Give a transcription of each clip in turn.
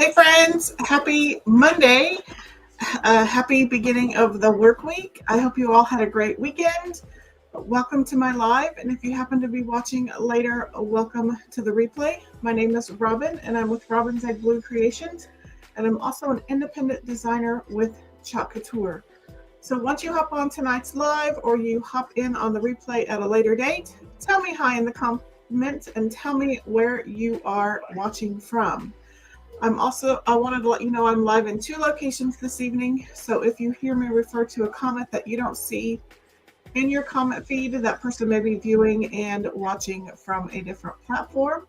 Hey friends, happy Monday. Happy beginning of the work week. I hope you all had a great weekend. Welcome to my live, and if you happen to be watching later, welcome to the replay. My name is Robin, and I'm with Robin's Egg Blue Creations, and I'm also an independent designer with Chalk Couture. So once you hop on tonight's live, or you hop in on the replay at a later date, tell me hi in the comments and tell me where you are watching from. I wanted to let you know I'm live in 2 locations this evening. So if you hear me refer to a comment that you don't see in your comment feed, that person may be viewing and watching from a different platform.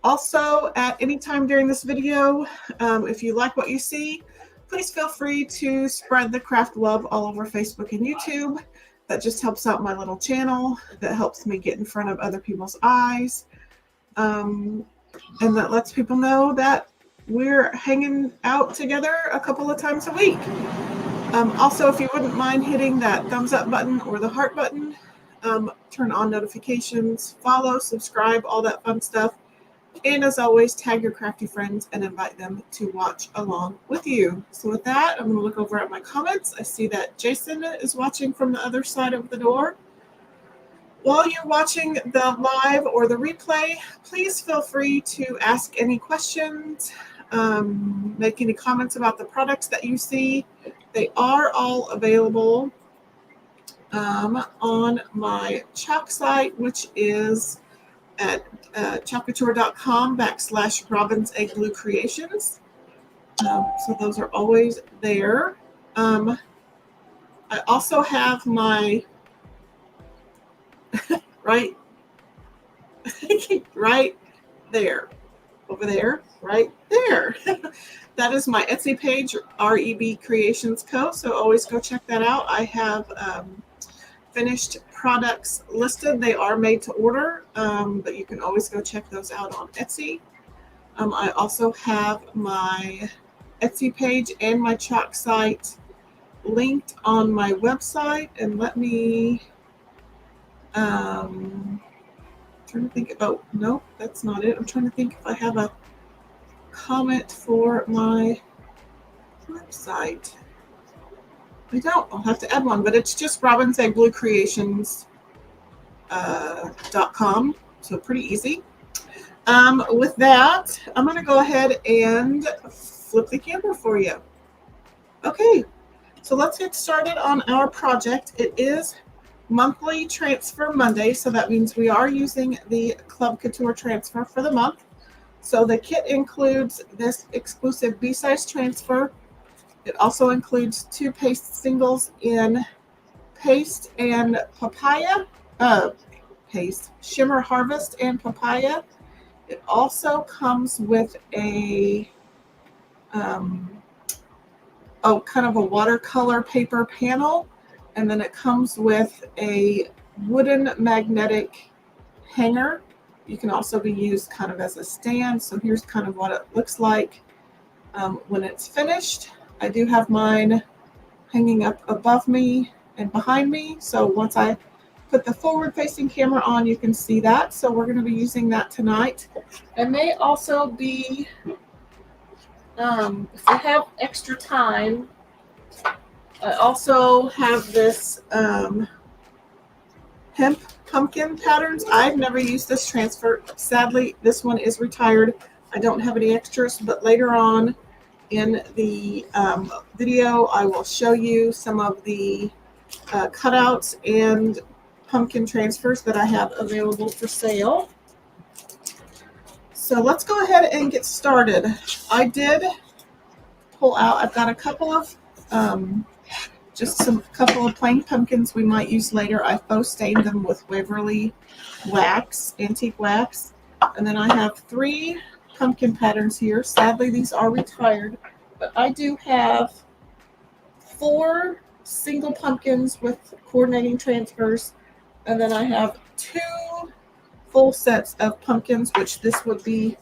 Also, at any time during this video, if you like what you see, please feel free to spread the craft love all over Facebook and YouTube. That just helps out my little channel. That helps me get in front of other people's eyes. And that lets people know that we're hanging out together a couple of times a week. Also, if you wouldn't mind hitting that thumbs up button or the heart button, turn on notifications, follow, subscribe, all that fun stuff. And as always, tag your crafty friends and invite them to watch along with you. So with that, I'm going to look over at my comments. I see that Jason is watching from the other side of the door. While you're watching the live or the replay, please feel free to ask any questions, make any comments about the products that you see. They are all available on my Chalk site, which is at chalkcouture.com/Robin's Egg Blue Creations. So those are always there. I also have my right there, over there, right there. That is my Etsy page, REB Creations Co. So always go check that out. I have finished products listed. They are made to order, but you can always go check those out on Etsy. I also have my Etsy page and my Chalk site linked on my website. And let me trying to think about, nope, that's not it. I'm trying to think if I have a comment for my website. I don't. I'll have to add one, but it's just Robin's Egg Blue Creations .com, so pretty easy. With that, I'm going to go ahead and flip the camera for you. Okay, so let's get started on our project. It is monthly transfer Monday, so that means we are using the Club Couture transfer for the month. So the kit includes this exclusive B-size transfer. It also includes 2 paste singles in paste and papaya, shimmer harvest and papaya. It also comes with a kind of a watercolor paper panel. And then it comes with a wooden magnetic hanger. You can also be used kind of as a stand. So here's kind of what it looks like when it's finished. I do have mine hanging up above me and behind me. So once I put the forward-facing camera on, you can see that. So we're going to be using that tonight. I may also be, if I have extra time, I also have this hemp pumpkin patterns. I've never used this transfer. Sadly, this one is retired. I don't have any extras, but later on in the video, I will show you some of the cutouts and pumpkin transfers that I have available for sale. So let's go ahead and get started. I did pull out, I've got a couple of couple of plain pumpkins we might use later. I faux stained them with Waverly wax, antique wax. And then I have 3 pumpkin patterns here. Sadly, these are retired, but I do have 4 single pumpkins with coordinating transfers. And then I have 2 full sets of pumpkins, which this would be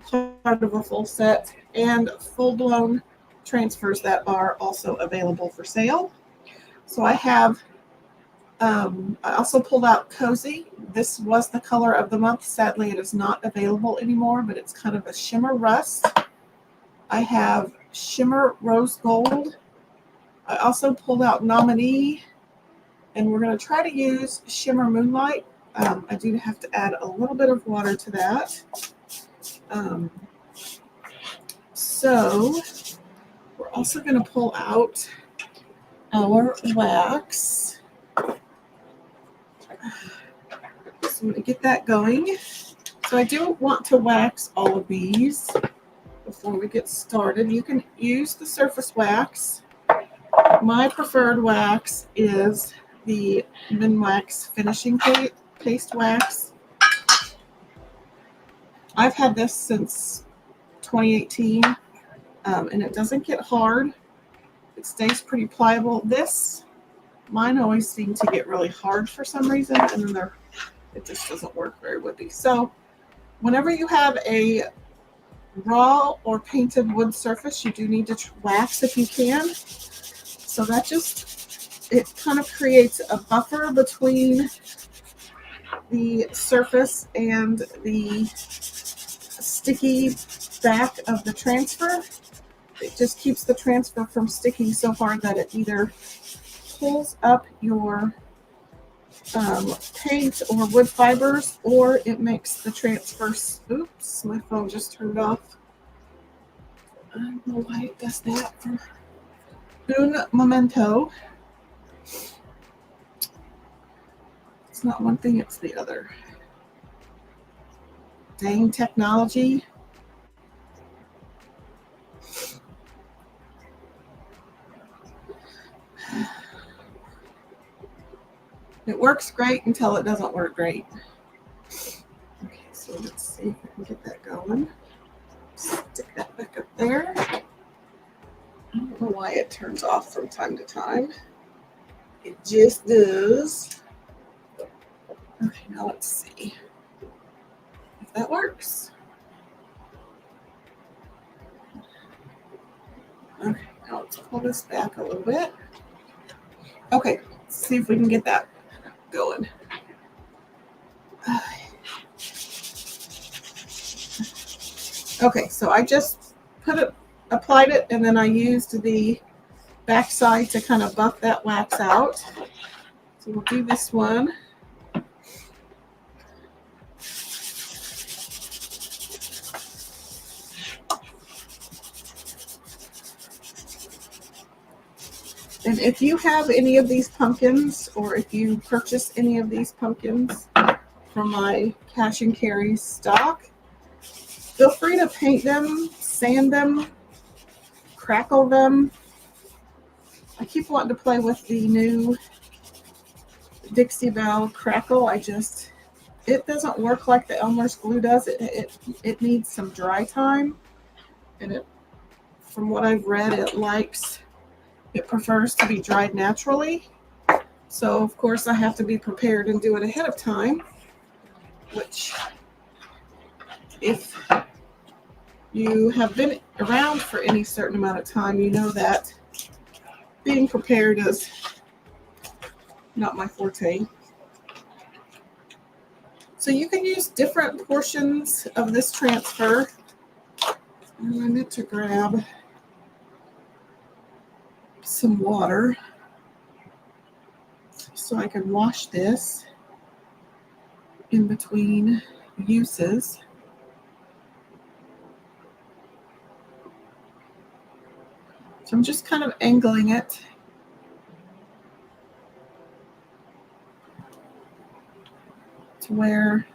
part of a full set, and full-blown transfers that are also available for sale. So I have, I also pulled out Cozy. This was the color of the month. Sadly, it is not available anymore, but it's kind of a shimmer rust. I have Shimmer Rose Gold. I also pulled out Nominee, and we're going to try to use Shimmer Moonlight. I do have to add a little bit of water to that. So we're also going to pull out our wax. So I'm going to get that going. So I do want to wax all of these before we get started. You can use the surface wax. My preferred wax is the Minwax Finishing Paste Wax. I've had this since 2018, and it doesn't get hard. It stays pretty pliable. Mine always seem to get really hard for some reason, and then it just doesn't work very whippy. So whenever you have a raw or painted wood surface, you do need to wax if you can. So that it kind of creates a buffer between the surface and the sticky back of the transfer. It just keeps the transfer from sticking so hard that it either pulls up your paint or wood fibers, or it makes the transfer. Oops, my phone just turned off. I don't know why it does that. Un momento. It's not one thing, it's the other. Dang technology. It works great until it doesn't work great. Okay, so let's see if I can get that going. Stick that back up there. I don't know why it turns off from time to time. It just does. Okay, now let's see if that works. Okay, now let's pull this back a little bit. Okay, let's see if we can get that going. Okay, so I just applied it, and then I used the backside to kind of buff that wax out. So we'll do this one. And if you have any of these pumpkins, or if you purchase any of these pumpkins from my cash and carry stock, feel free to paint them, sand them, crackle them. I keep wanting to play with the new Dixie Belle crackle. It doesn't work like the Elmer's glue does. It needs some dry time, and from what I've read, it prefers to be dried naturally. So of course I have to be prepared and do it ahead of time, which, if you have been around for any certain amount of time, you know that being prepared is not my forte. So you can use different portions of this transfer. And I need to grab some water so I can wash this in between uses. So I'm just kind of angling it to where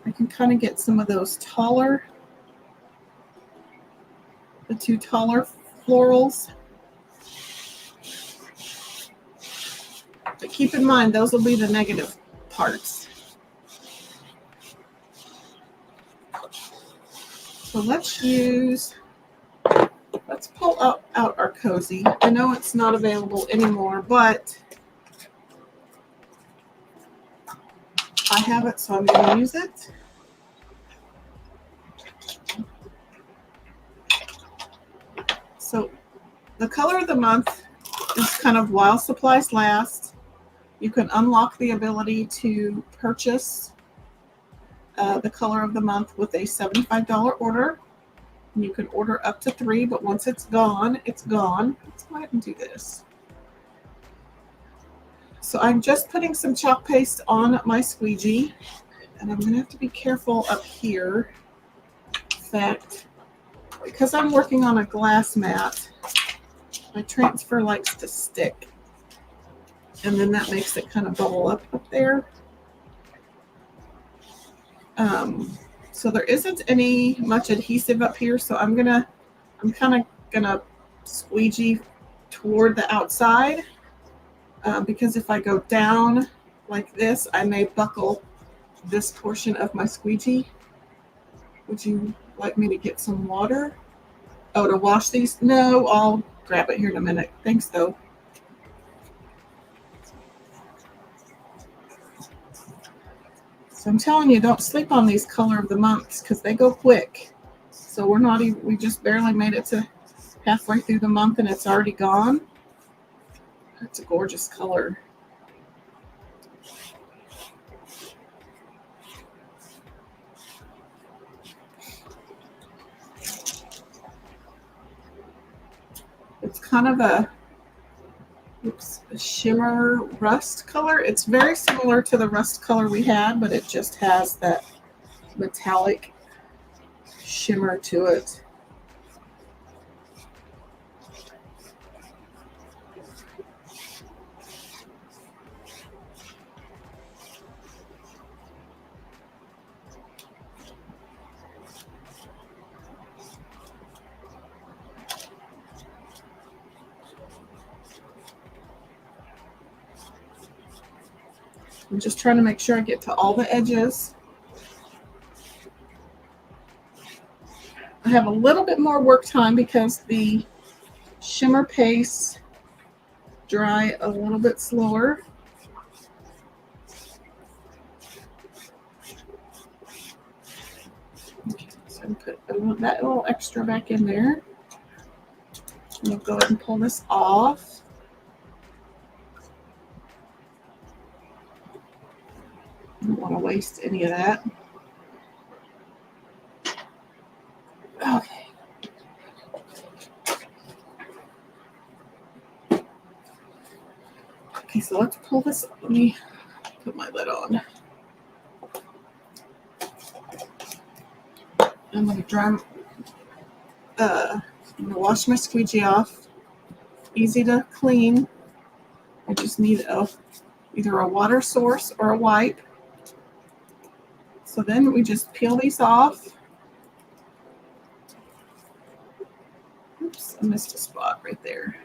I can kind of get some of those the two taller florals. But keep in mind, those will be the negative parts. So let's pull out our cozy. I know it's not available anymore, but I have it, so I'm going to use it. So the color of the month is kind of while supplies last. You can unlock the ability to purchase the color of the month with a $75 order. And you can order up to 3, but once it's gone, it's gone. Let's go ahead and do this. So I'm just putting some chalk paste on my squeegee, and I'm going to have to be careful up here. In fact, because I'm working on a glass mat, my transfer likes to stick, and then that makes it kind of bubble up there. So there isn't any much adhesive up here, so I'm kind of gonna squeegee toward the outside, because if I go down like this, I may buckle this portion of my squeegee. Would you like me to get some water? Oh, to wash these? No, I'll grab it here in a minute. Thanks, though. So I'm telling you, don't sleep on these color of the months because they go quick. So we just barely made it to halfway through the month and it's already gone. It's a gorgeous color. It's kind of a shimmer rust color. It's very similar to the rust color we had, but it just has that metallic shimmer to it. I'm just trying to make sure I get to all the edges. I have a little bit more work time because the shimmer pastes dry a little bit slower. Okay, so I want that little extra back in there. We'll go ahead and pull this off. I don't want to waste any of that. Okay. Okay, so let's pull this. Let me put my lid on. I'm going to wash my squeegee off. Easy to clean. I just need either a water source or a wipe. So then we just peel these off. Oops, I missed a spot right there.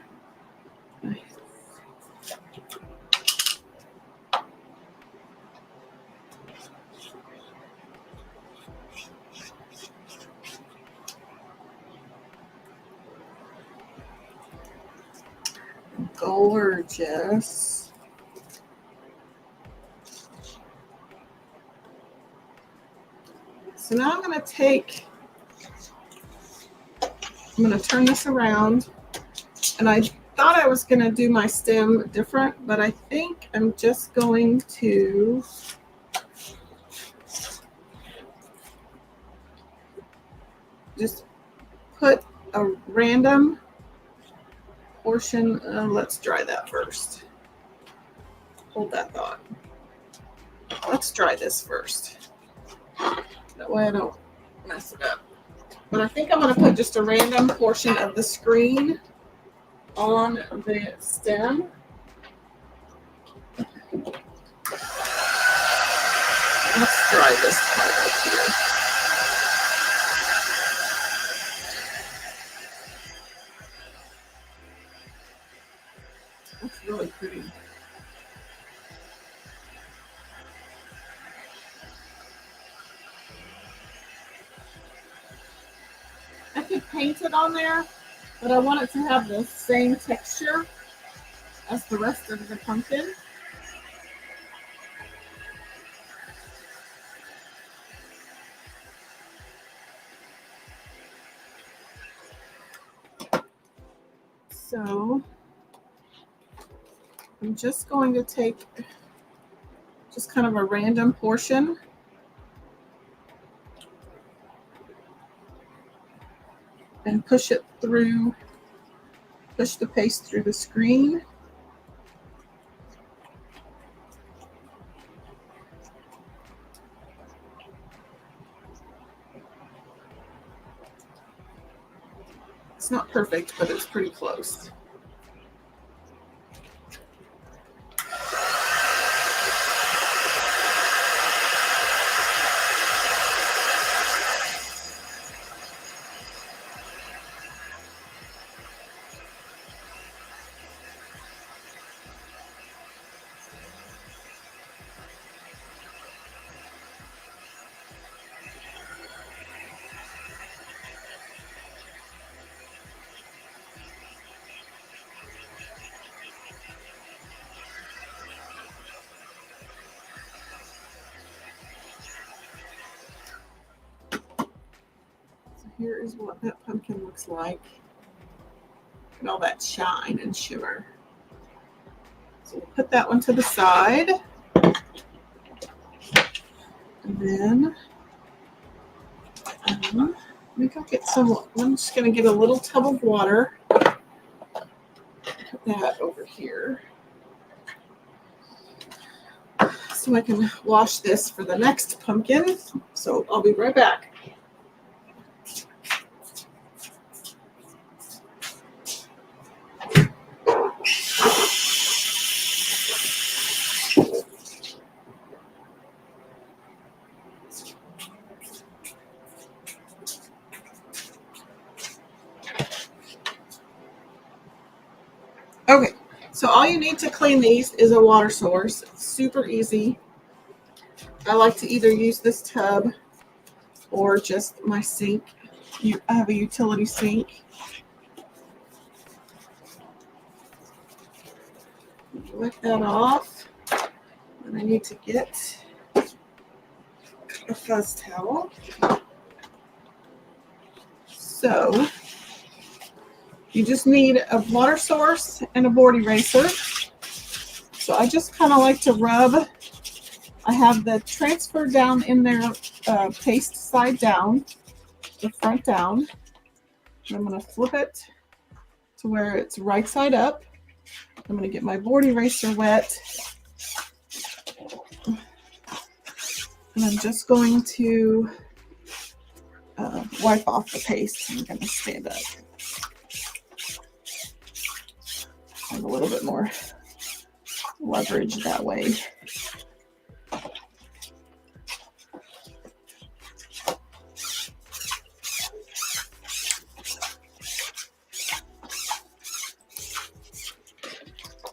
Gorgeous. So now I'm going to turn this around, and I thought I was going to do my stem different, but I think I'm just going to just put a random portion. Let's dry that first. Hold that thought. Let's dry this first. That way I don't mess it up. But I think I'm going to put just a random portion of the screen on the stem. Let's dry this part up here. That's really pretty. I could paint it on there, but I want it to have the same texture as the rest of the pumpkin. So I'm just going to take just kind of a random portion. and push the paste through the screen. It's not perfect, but it's pretty close. Here is what that pumpkin looks like. And all that shine and shimmer. So we'll put that one to the side. And then let me go get some. I'm just going to get a little tub of water. Put that over here. So I can wash this for the next pumpkin. So I'll be right back. Okay, so all you need to clean these is a water source. It's super easy. I like to either use this tub or just my sink. I have a utility sink. Wipe that off. And I need to get a fuzz towel. So you just need a water source and a board eraser. So I just kind of like to rub. I have the transfer down in there, paste side down, the front down. And I'm going to flip it to where it's right side up. I'm going to get my board eraser wet. And I'm just going to wipe off the paste. I'm going to stand up. Have a little bit more leverage that way.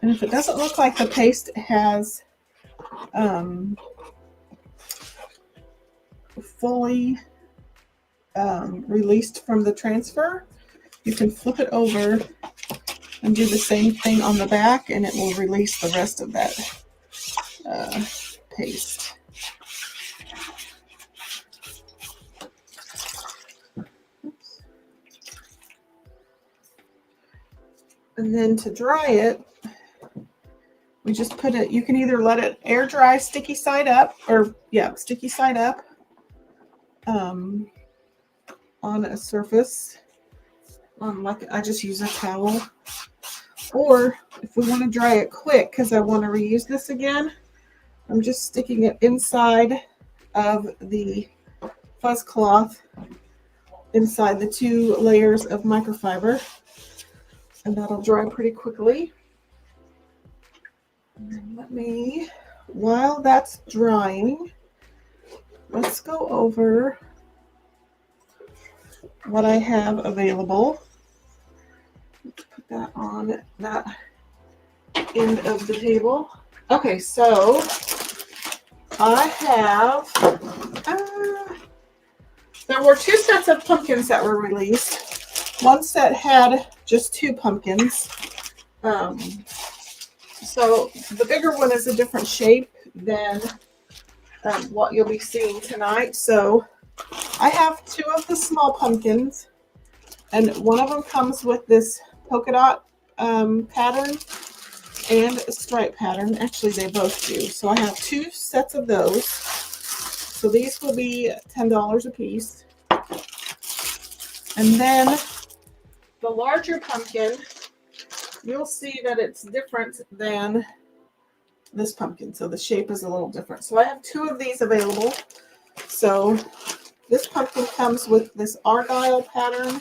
And if it doesn't look like the paste has fully released from the transfer, you can flip it over and do the same thing on the back, and it will release the rest of that paste. Oops. And then to dry it, we just put it, you can either let it air dry sticky side up, or sticky side up on a surface. Like I just use a towel. Or if we want to dry it quick, because I want to reuse this again, I'm just sticking it inside of the fuzz cloth, inside the 2 layers of microfiber, and that'll dry pretty quickly. And while that's drying, let's go over what I have available. Put that on that end of the table. Okay, so I have, there were 2 sets of pumpkins that were released. One set had just 2 pumpkins. So the bigger one is a different shape than what you'll be seeing tonight. So I have 2 of the small pumpkins, and one of them comes with this polka dot pattern and a stripe pattern. Actually, they both do. So I have 2 sets of those. So these will be $10 a piece. And then the larger pumpkin, you'll see that it's different than this pumpkin. So the shape is a little different. So I have 2 of these available. So this pumpkin comes with this argyle pattern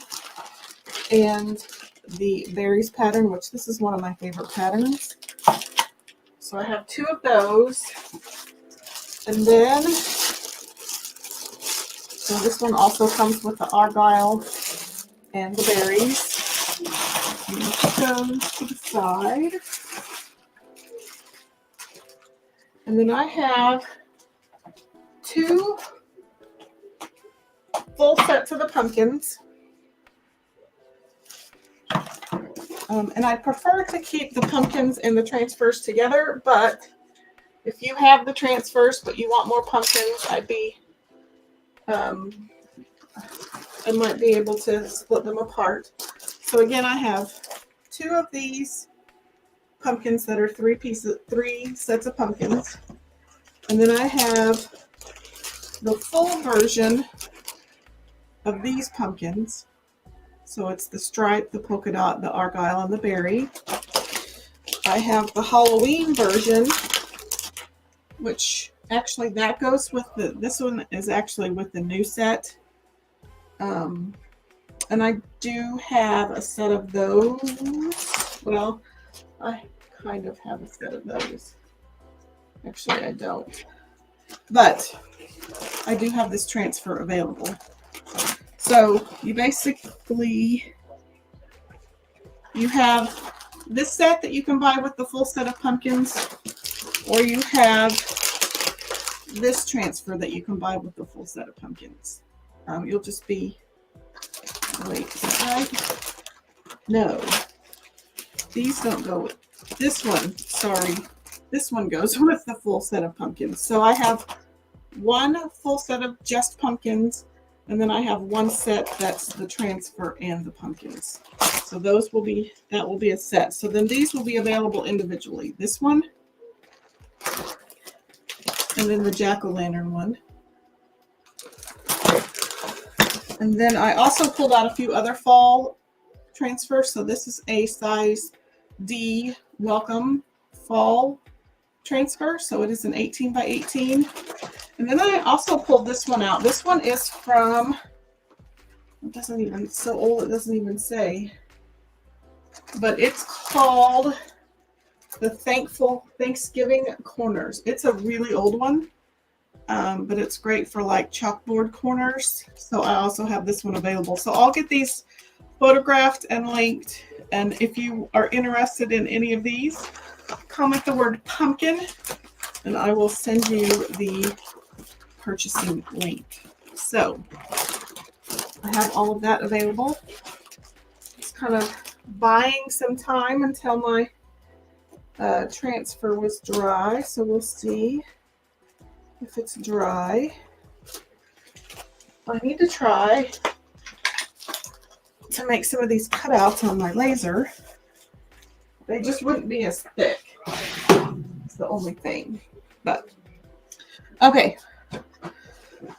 and the berries pattern, which this is one of my favorite patterns. So I have 2 of those. And then, so this one also comes with the argyle and the berries. I'm going to put those to the side. And then I have 2 full sets of the pumpkins. And I prefer to keep the pumpkins and the transfers together, but if you have the transfers but you want more pumpkins, I might be able to split them apart. So again, I have 2 of these pumpkins that are 3 sets of pumpkins. And then I have the full version of these pumpkins. So it's the stripe, the polka dot, the argyle, and the berry. I have the Halloween version, which actually that goes with this one is actually with the new set. And I do have a set of those. Well, I kind of have a set of those. Actually, I don't. But I do have this transfer available. So you basically, you have this set that you can buy with the full set of pumpkins, or you have this transfer that you can buy with the full set of pumpkins. You'll just be, wait, no, these don't go with, this one, sorry, this one goes with the full set of pumpkins. So I have 1 full set of just pumpkins, and then I have 1 set that's the transfer and the pumpkins. So those will be, that will be a set. So then these will be available individually. This one, and then the jack-o'-lantern one. And then I also pulled out a few other fall transfers. So this is a size D welcome fall transfer. So it is an 18 by 18. And then I also pulled this one out. This one is from, it doesn't even, it's so old it doesn't even say. But it's called the Thanksgiving Corners. It's a really old one, but it's great for like chalkboard corners. So I also have this one available. So I'll get these photographed and linked. And if you are interested in any of these, comment the word pumpkin and I will send you the purchasing link. So I have all of that available. Just kind of buying some time until my transfer was dry. So we'll see if it's dry. I need to try to make some of these cutouts on my laser. They just wouldn't be as thick. It's the only thing. But okay.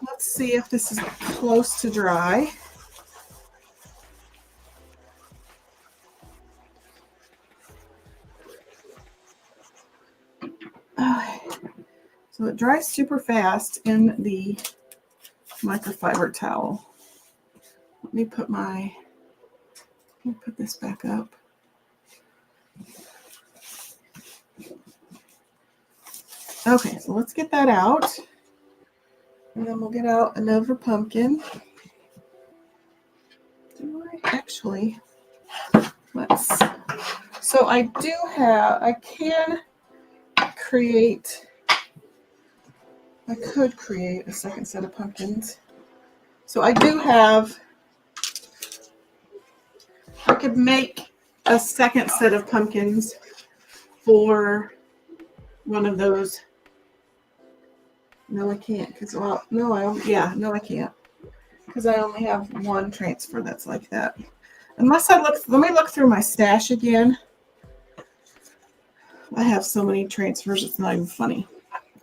Let's see if this is close to dry. So it dries super fast in the microfiber towel. Let me put this back up. Okay, so let's get that out. And then we'll get out another pumpkin. Do I actually? Let's. So I could create a second set of pumpkins. So I could make a second set of pumpkins for one of those. No, I can't. I can't. Because I only have 1 transfer that's like that. Unless let me look through my stash again. I have so many transfers, it's not even funny.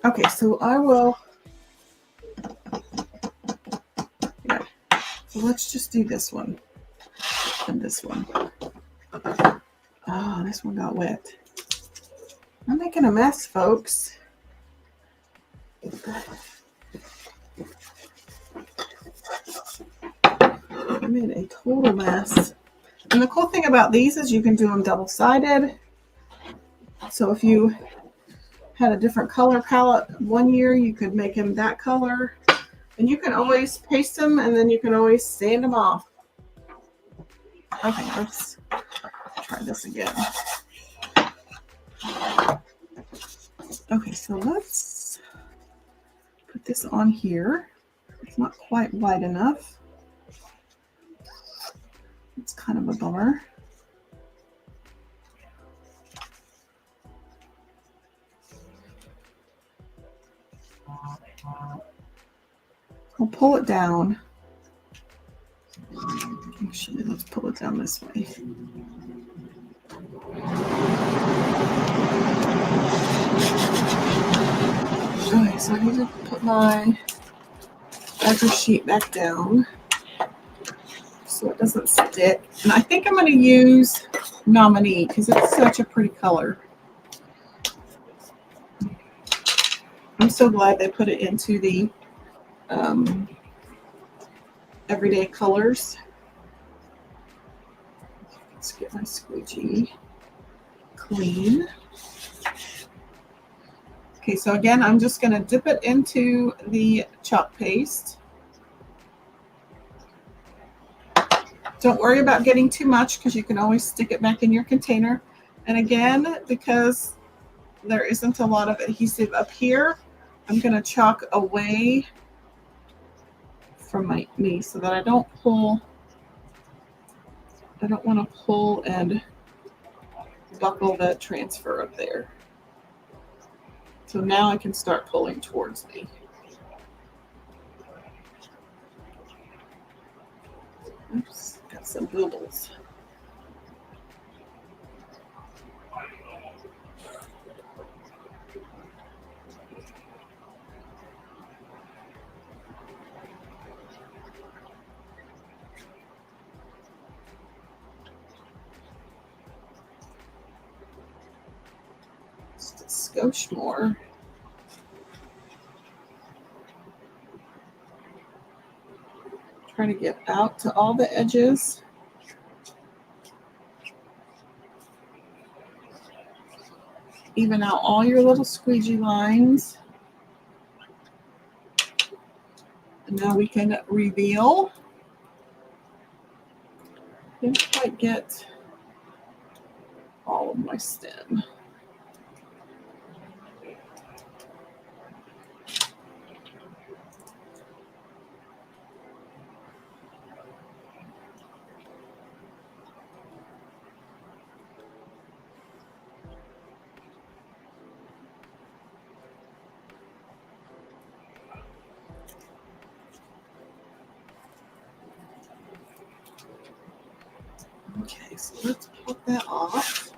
Okay, so I will. Yeah. So let's just do this one. than this one. Oh, this one got wet. I'm making a mess, folks. I made a total mess. And the cool thing about these is you can do them double-sided. So if you had a different color palette one year, you could make them that color. And you can always paste them, and then you can always sand them off. Okay, let's try this again. Okay, so let's put this on here. It's not quite wide enough. It's kind of a bummer. I'll pull it down. Actually, let's pull it down this way. Okay, so I need to put my edger sheet back down so it doesn't stick. And I think I'm going to use Nominee because it's such a pretty color. I'm so glad they put it into the everyday colors. Let's get my squeegee clean. Okay, so again, I'm just going to dip it into the chalk paste. Don't worry about getting too much because you can always stick it back in your container. And again, because there isn't a lot of adhesive up here, I'm going to chalk away from me so that I don't pull. I don't want to pull and buckle the transfer up there. So now I can start pulling towards me. Oops, got some bubbles. Just a skosh more. Try to get out to all the edges. Even out all your little squeegee lines. And now we can reveal. Didn't quite get all of my stem. Okay, so let's pop that off.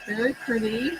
Very pretty.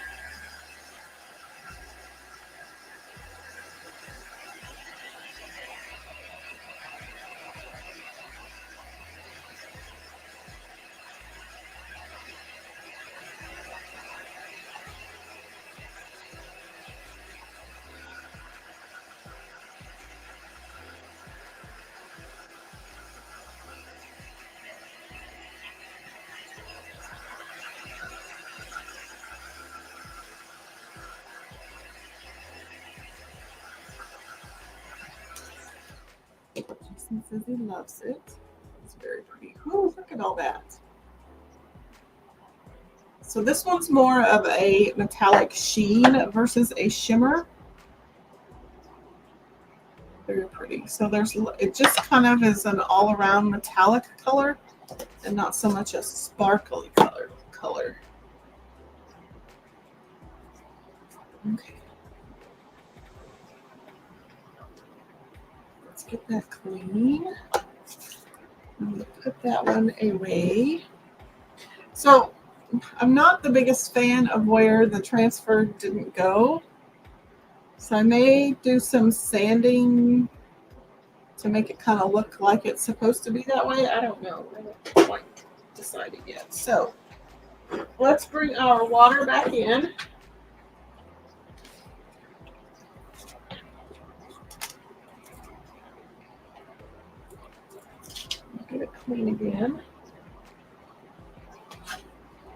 Jason says he loves it. It's very pretty. Oh, look at all that. So this one's more of a metallic sheen versus a shimmer. Very pretty. So it just kind of is an all-around metallic color and not so much a sparkly color. Okay. Let's get that clean. I'm going to put that one away. So I'm not the biggest fan of where the transfer didn't go. So I may do some sanding to make it kind of look like it's supposed to be that way. I don't know. I haven't quite decided yet. So let's bring our water back in. Get it clean again.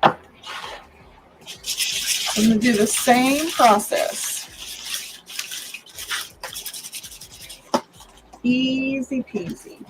I'm going to do the same process. Easy peasy.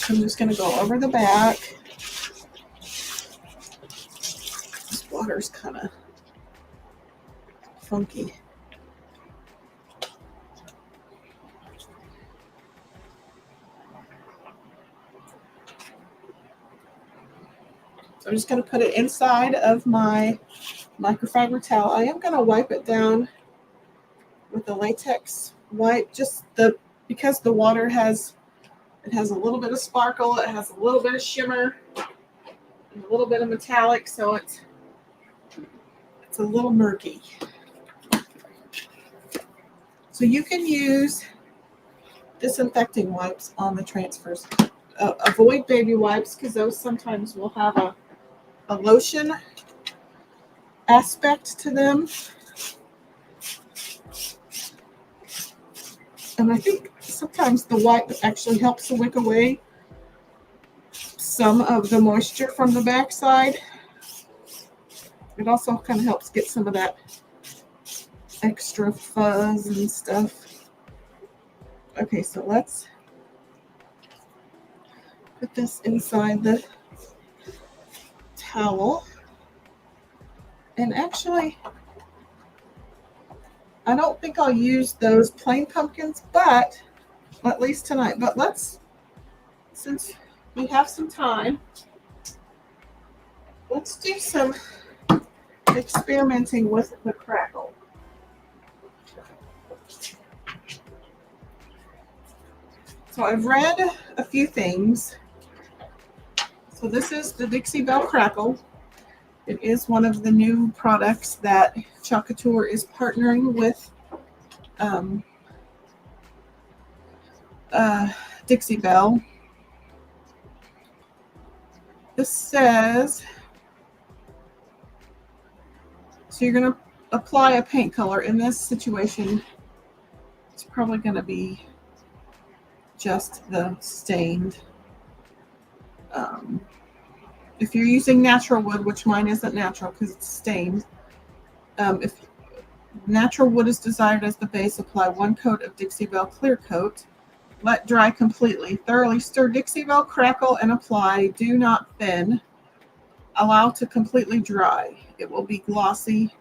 I'm just going to go over the back. This water's kind of funky. So I'm just going to put it inside of my microfiber towel. I am going to wipe it down with the latex wipe, because the water has a little bit of sparkle, it has a little bit of shimmer, and a little bit of metallic, so it's a little murky. So you can use disinfecting wipes on the transfers. Avoid baby wipes because those sometimes will have a lotion aspect to them. And I think sometimes the wipe actually helps to wick away some of the moisture from the backside. It also kind of helps get some of that extra fuzz and stuff. Okay, so let's put this inside the towel. And actually, I don't think I'll use those plain pumpkins, but at least tonight. But since we have some time, let's do some experimenting with the crackle. So I've read a few things. So this is the Dixie Belle Crackle. It is one of the new products that Chalk Couture is partnering with Dixie Belle. This says, so you're going to apply a paint color. In this situation, it's probably going to be just the stained. If you're using natural wood, which mine isn't natural because it's stained, if natural wood is desired as the base, apply 1 coat of Dixie Belle Clear Coat. Let dry completely. Thoroughly stir Dixie Belle, crackle, and apply. Do not thin. Allow to completely dry. It will be glossy.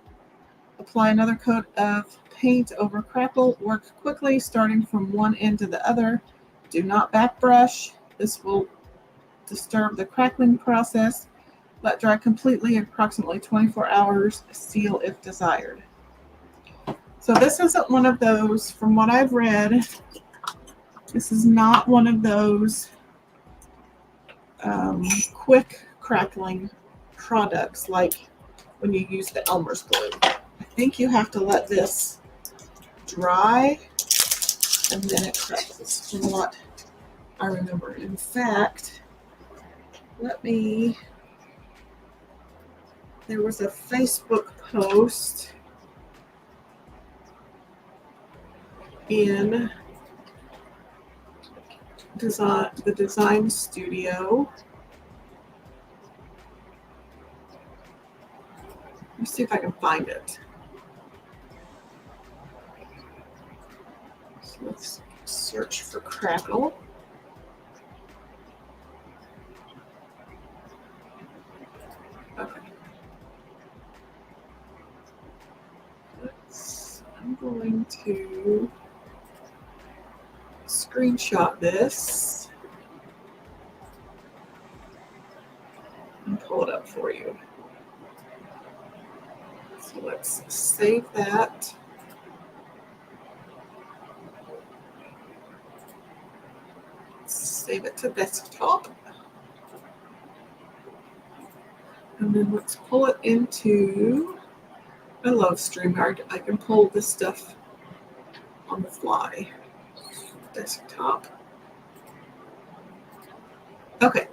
Apply another coat of paint over crackle. Work quickly, starting from one end to the other. Do not back brush. This will disturb the crackling process. Let dry completely, approximately 24 hours. Seal if desired. So this isn't one of those, from what I've read, this is not one of those quick crackling products like when you use the Elmer's glue. I think you have to let this dry and then it crackles, from what I remember. In fact, there was a Facebook post in the design studio. Let me see if I can find it. So let's search for crackle. going to screenshot this and pull it up for you. So let's save that. Save it to desktop. And then let's pull it into, I love StreamYard. I can pull this stuff on the fly. Desktop. Okay.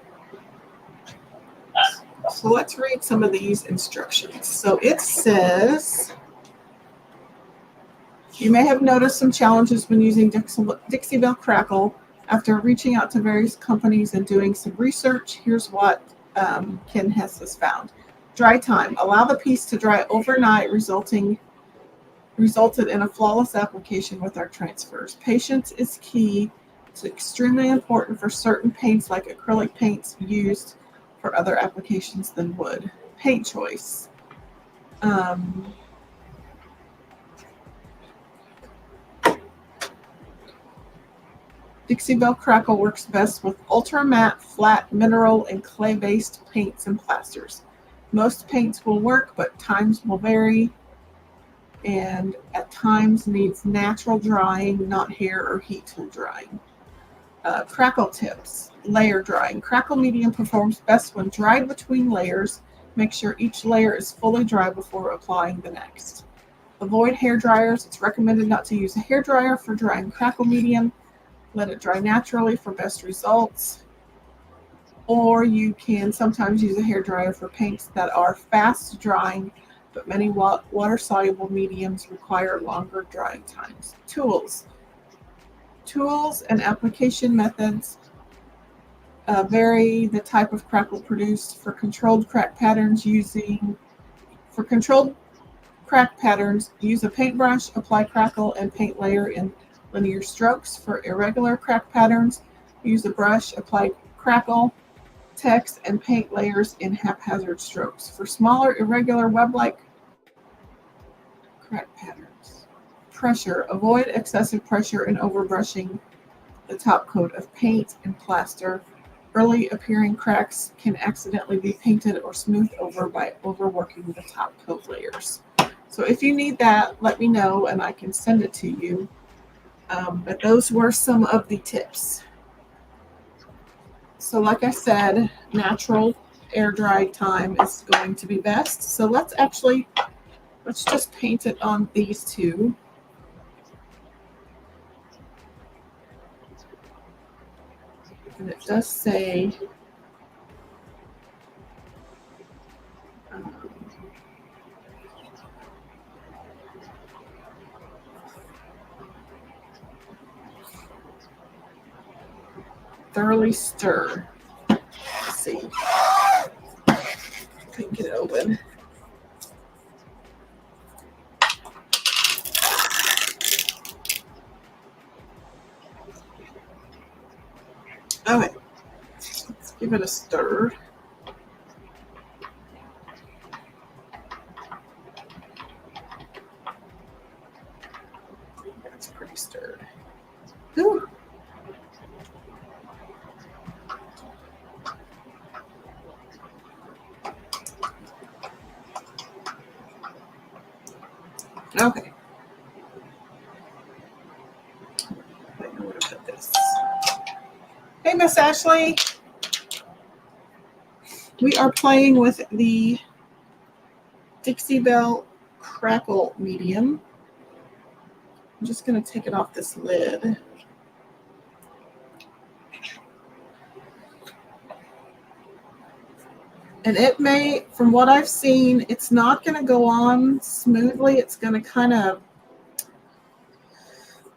So let's read some of these instructions. So it says, you may have noticed some challenges when using Dixie Belle Crackle. After reaching out to various companies and doing some research, here's what Ken Hess has found. Dry time. Allow the piece to dry overnight, resulted in a flawless application with our transfers. Patience is key. It's extremely important for certain paints like acrylic paints used for other applications than wood. Paint choice. Dixie Belle Crackle works best with ultra matte, flat, mineral, and clay-based paints and plasters. Most paints will work, but times will vary, and at times needs natural drying, not hair or heat tool drying. Crackle tips. Layer drying. Crackle medium performs best when dried between layers. Make sure each layer is fully dry before applying the next. Avoid hair dryers. It's recommended not to use a hair dryer for drying crackle medium. Let it dry naturally for best results. Or you can sometimes use a hair dryer for paints that are fast drying, but many water-soluble mediums require longer drying times. Tools. Tools and application methods vary the type of crackle produced. For controlled crack patterns, use a paintbrush, apply crackle, and paint layer in linear strokes. For irregular crack patterns, use a brush, apply crackle, text, and paint layers in haphazard strokes. For smaller, irregular, web-like crack patterns, pressure. Avoid excessive pressure and overbrushing the top coat of paint and plaster. Early appearing cracks can accidentally be painted or smoothed over by overworking the top coat layers. So if you need that, let me know and I can send it to you. But those were some of the tips. So like I said, natural air dry time is going to be best. So let's just paint it on these two. And it does say thoroughly stir. Let's see. Can get it open. Okay, let's give it a stir. That's pretty stirred. Ooh. Okay. I know where to put this. Hey, Miss Ashley. We are playing with the Dixie Belle Crackle medium. I'm just going to take it off this lid. And it may, from what I've seen, it's not going to go on smoothly. It's going to kind of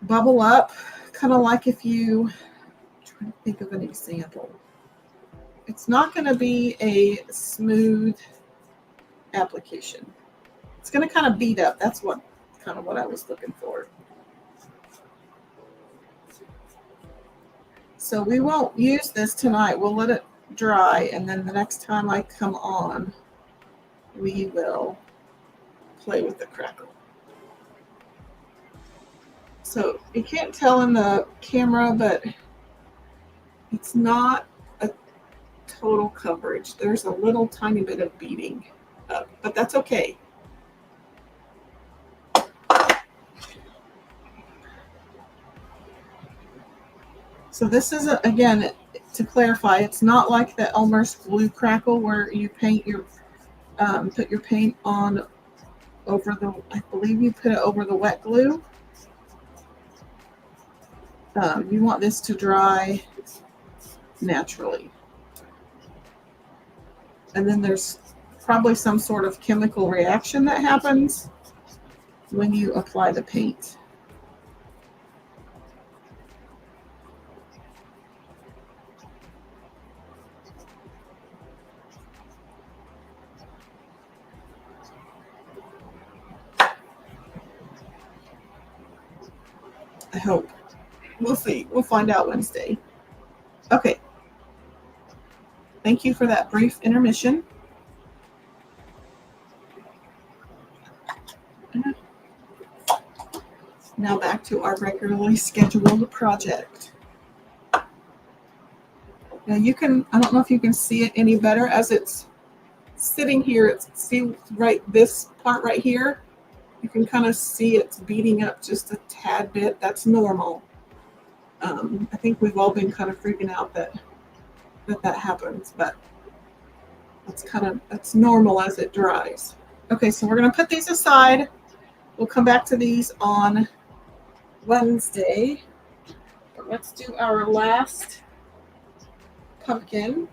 bubble up, kind of like if you, I'm trying to think of an example. It's not going to be a smooth application. It's going to kind of beat up. That's what I was looking for. So we won't use this tonight. We'll let it dry, and then the next time I come on, we will play with the crackle. So you can't tell in the camera, but it's not a total coverage. There's a little tiny bit of beading up, but that's okay. So this is, again, to clarify, it's not like the Elmer's glue crackle where you paint your, put your paint on over the, I believe you put it over the wet glue. You want this to dry naturally. And then there's probably some sort of chemical reaction that happens when you apply the paint. I hope. We'll see. We'll find out Wednesday. Okay. Thank you for that brief intermission. Now back to our regularly scheduled project. Now you can, I don't know if you can see it any better as it's sitting here. It's, see right, this part right here, you can kind of see it's beating up just a tad bit. That's normal. I think we've all been kind of freaking out that happens, but that's normal as it dries. Okay, so we're going to put these aside. We'll come back to these on Wednesday. But let's do our last pumpkin.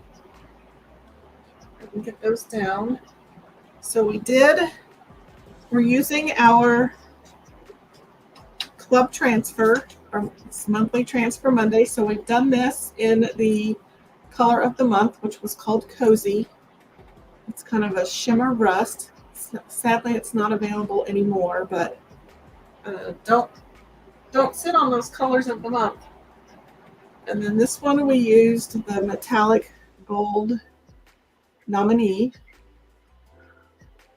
I can get those down. So we're using our club transfer, our monthly transfer Monday. So we've done this in the color of the month, which was called Cozy. It's kind of a shimmer rust. Sadly, it's not available anymore, but don't sit on those colors of the month. And then this one we used the metallic gold nominee.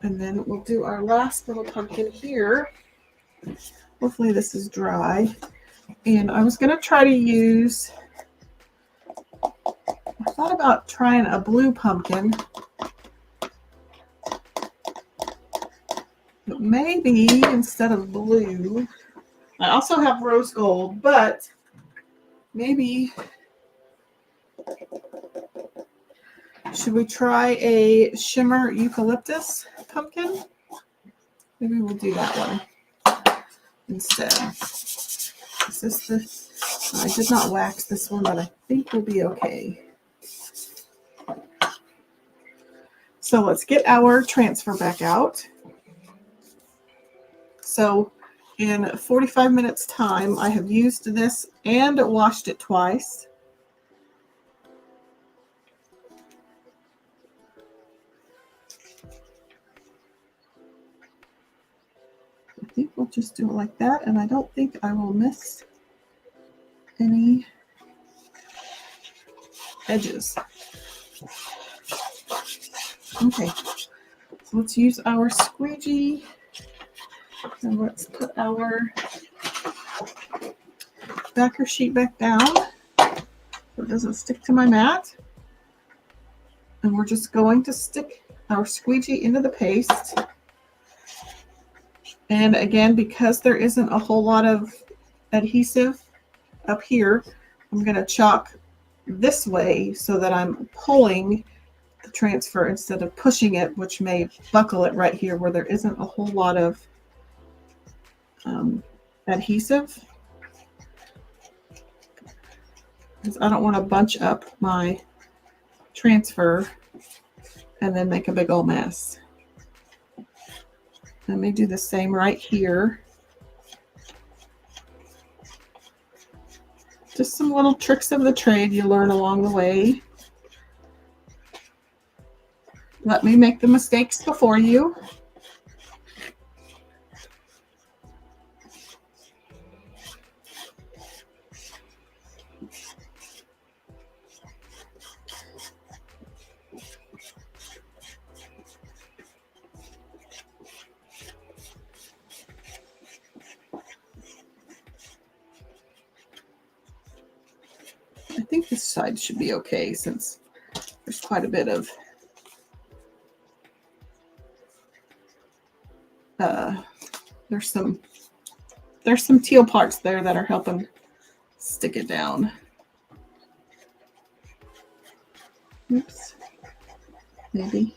And then we'll do our last little pumpkin here. Hopefully this is dry. And I was going to try to use, I thought about trying a blue pumpkin. But maybe instead of blue, I also have rose gold, but maybe, should we try a shimmer eucalyptus pumpkin? Maybe we'll do that one instead. Is this the, I did not wax this one, but I think we'll be okay. So let's get our transfer back out. So in 45 minutes time, I have used this and washed it twice. I think we'll just do it like that, and I don't think I will miss any edges. Okay, so let's use our squeegee, and let's put our backer sheet back down so it doesn't stick to my mat. And we're just going to stick our squeegee into the paste. And again, because there isn't a whole lot of adhesive up here, I'm going to chalk this way so that I'm pulling the transfer instead of pushing it, which may buckle it right here where there isn't a whole lot of adhesive. Because I don't want to bunch up my transfer and then make a big old mess. Let me do the same right here. Just some little tricks of the trade you learn along the way. Let me make the mistakes before you. think this side should be okay since there's quite a bit of there's some teal parts there that are helping stick it down. Oops. Maybe.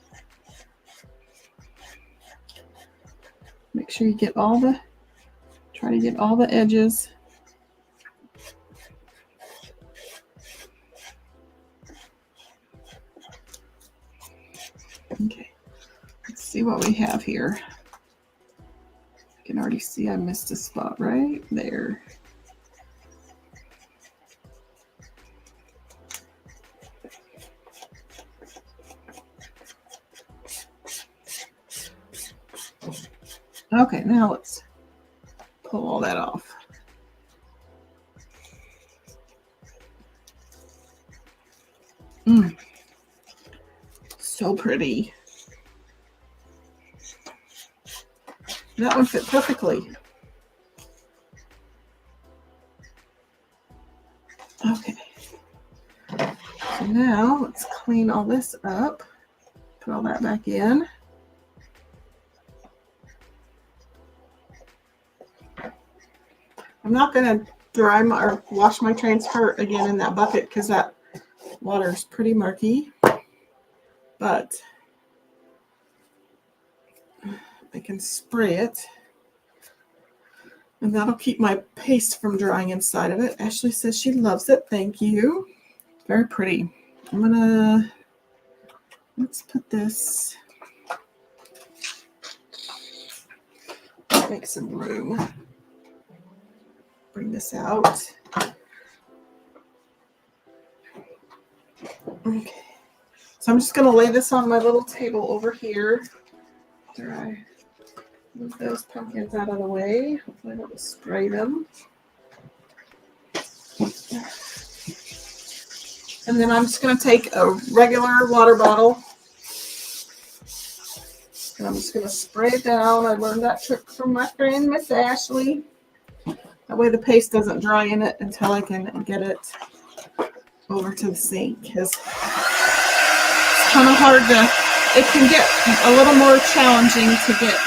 Make sure you get try to get all the edges. Okay, let's see what we have here. I can already see I missed a spot right there. Okay, now let's pull all that off. So pretty. That one fit perfectly. Okay. So now let's clean all this up. Put all that back in. I'm not going to dry or wash my transfer again in that bucket because that water is pretty murky. But I can spray it. And that'll keep my paste from drying inside of it. Ashley says she loves it. Thank you. Very pretty. Let's put this, make some room. Bring this out. Okay. So I'm just going to lay this on my little table over here. After I move those pumpkins out of the way. Hopefully I don't spray them. And then I'm just going to take a regular water bottle. And I'm just going to spray it down. I learned that trick from my friend, Miss Ashley. That way the paste doesn't dry in it until I can get it over to the sink. Because it's kind of hard it can get a little more challenging to get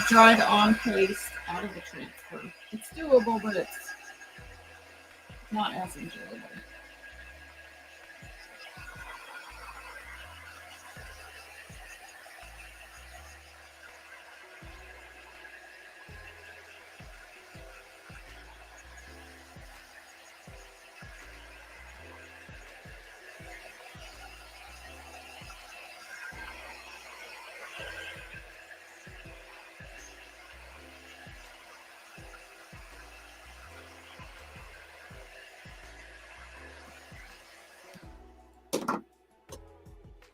dried on paste out of the transfer. It's doable, but it's not as enjoyable.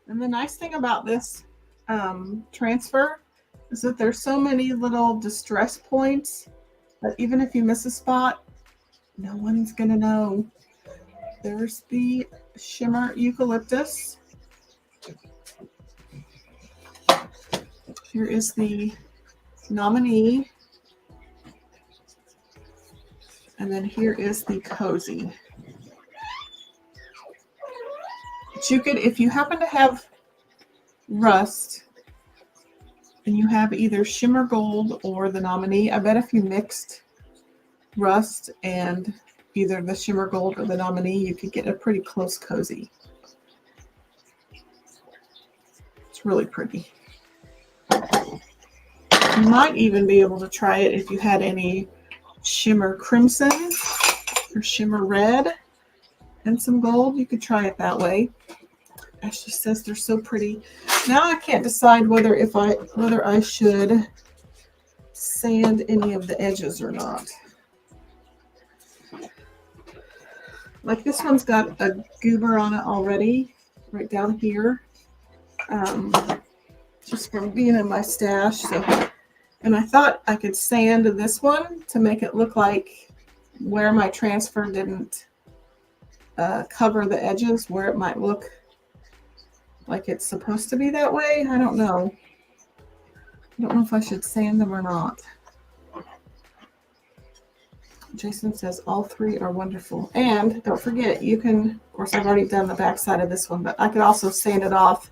And the nice thing about this transfer is that there's so many little distress points that even if you miss a spot, no one's gonna know. There's the shimmer eucalyptus. Here is the nominee. And then here is the cozy. But you could, if you happen to have rust and you have either shimmer gold or the nominee, I bet if you mixed rust and either the shimmer gold or the nominee, you could get a pretty close cozy. It's really pretty. You might even be able to try it if you had any shimmer crimson or shimmer red and some gold. You could try it that way. Ashley says they're so pretty. Now I can't decide whether I should sand any of the edges or not. Like this one's got a goober on it already, right down here, just from being in my stash. So, and I thought I could sand this one to make it look like where my transfer didn't cover the edges, where it might look like it's supposed to be that way. I don't know. I don't know if I should sand them or not. Jason says all three are wonderful. And don't forget, you can, of course, I've already done the back side of this one, but I could also sand it off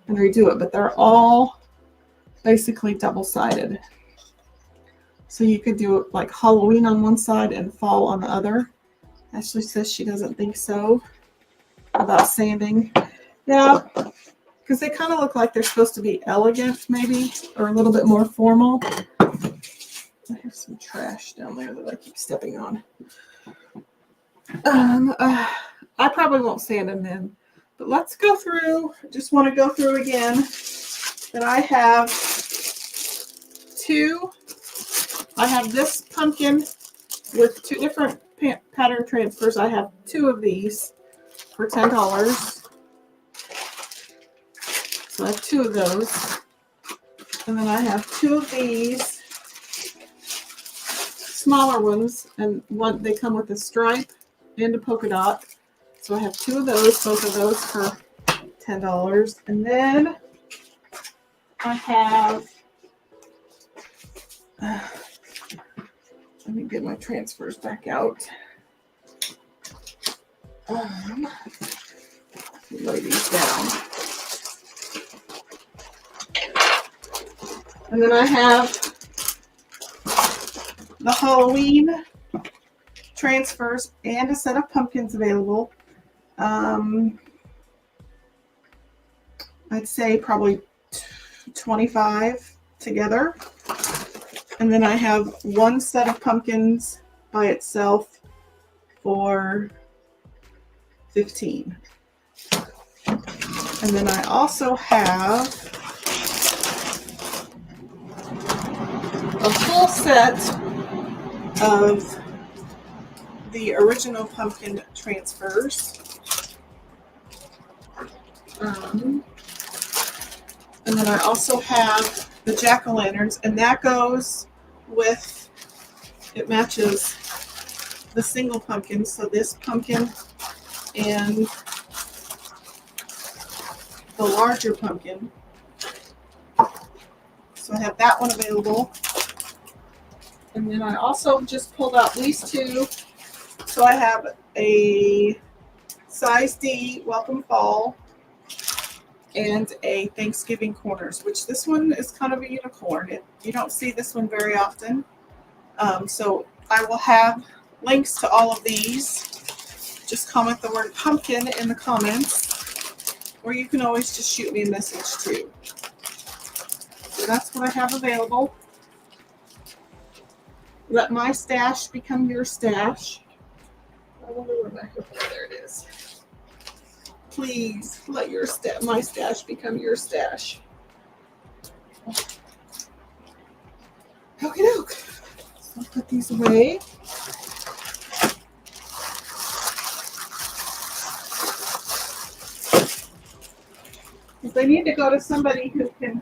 and redo it. But they're all basically double-sided. So you could do it like Halloween on one side and fall on the other. Ashley says she doesn't think so about sanding. Yeah, because they kind of look like they're supposed to be elegant, maybe, or a little bit more formal. I have some trash down there that I keep stepping on. I probably won't sand them in, but let's go through. Just want to go through again that I have two. I have this pumpkin with two different pattern transfers. I have two of these for $10. So I have two of those. And then I have two of these smaller ones, and one they come with a stripe and a polka dot. So I have two of those, both of those for $10. And then I have let me get my transfers back out. Lay these down. And then I have the Halloween transfers and a set of pumpkins available. I'd say probably 25 together. And then I have one set of pumpkins by itself for $15. And then I also have a full set of the original pumpkin transfers. And then I also have the jack-o'-lanterns, and that goes with, it matches the single pumpkin. So this pumpkin and the larger pumpkin. So I have that one available. And then I also just pulled out these two. So I have a size D Welcome Fall and a Thanksgiving Corners, which this one is kind of a unicorn. You don't see this one very often. So I will have links to all of these. Just comment the word pumpkin in the comments, or you can always just shoot me a message too. So that's what I have available. Let my stash become your stash. I wonder where my hook is. There it is. Please let your my stash become your stash. Okie doke. So I'll put these away. They need to go to somebody who can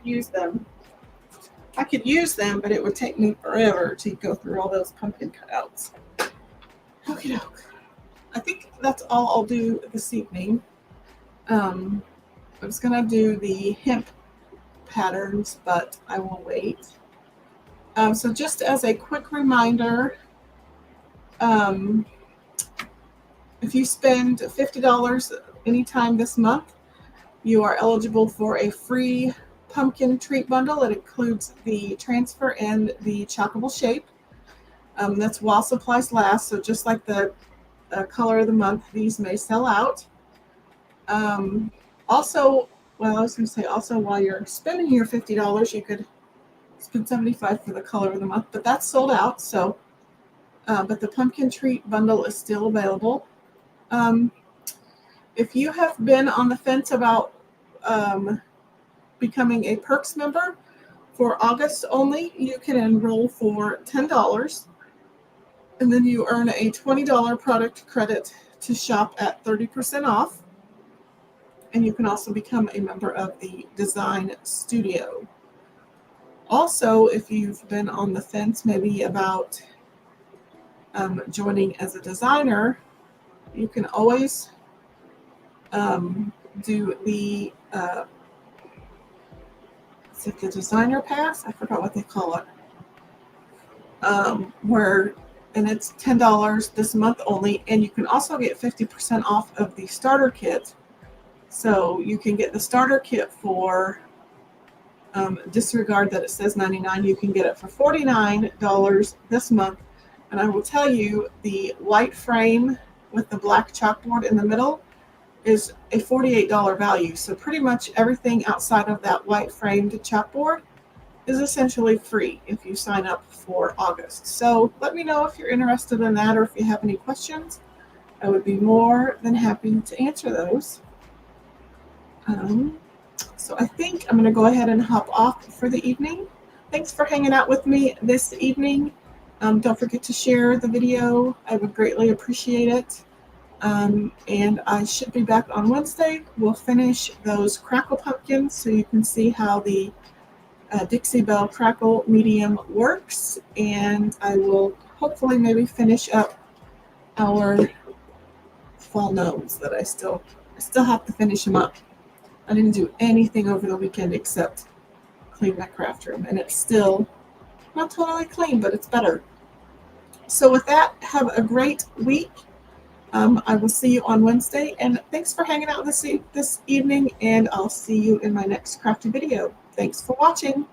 use them. I could use them, but it would take me forever to go through all those pumpkin cutouts. Okie doke. I think that's all I'll do this evening. I was going to do the hemp patterns, but I will wait. So just as a quick reminder, if you spend $50 anytime this month, you are eligible for a free pumpkin treat bundle. It includes the transfer and the chockable shape. That's while supplies last. So just like the color of the month, these may sell out. Also, well, I was going to say also while you're spending your $50, you could spend $75 for the color of the month, but that's sold out. So, but the pumpkin treat bundle is still available. If you have been on the fence about becoming a Perks member, for August only, you can enroll for $10, and then you earn a $20 product credit to shop at 30% off. And you can also become a member of the Design Studio. Also, if you've been on the fence maybe about joining as a designer, you can always do the is it the designer pass? I forgot what they call it. and it's $10 this month only, and you can also get 50% off of the starter kit. So you can get the starter kit for, disregard that it says $99, you can get it for $49 this month. And I will tell you, the white frame with the black chalkboard in the middle is a $48 value. So pretty much everything outside of that white framed chalkboard is essentially free if you sign up for August. So let me know if you're interested in that, or if you have any questions. I would be more than happy to answer those. So I think I'm going to go ahead and hop off for the evening. Thanks for hanging out with me this evening. Don't forget to share the video. I would greatly appreciate it. And I should be back on Wednesday. We'll finish those crackle pumpkins so you can see how the Dixie Belle Crackle medium works. And I will hopefully maybe finish up our fall gnomes that I still have to finish them up. I didn't do anything over the weekend except clean my craft room, and it's still not totally clean, but it's better. So with that, have a great week. I will see you on Wednesday, and thanks for hanging out this evening, and I'll see you in my next crafty video. Thanks for watching.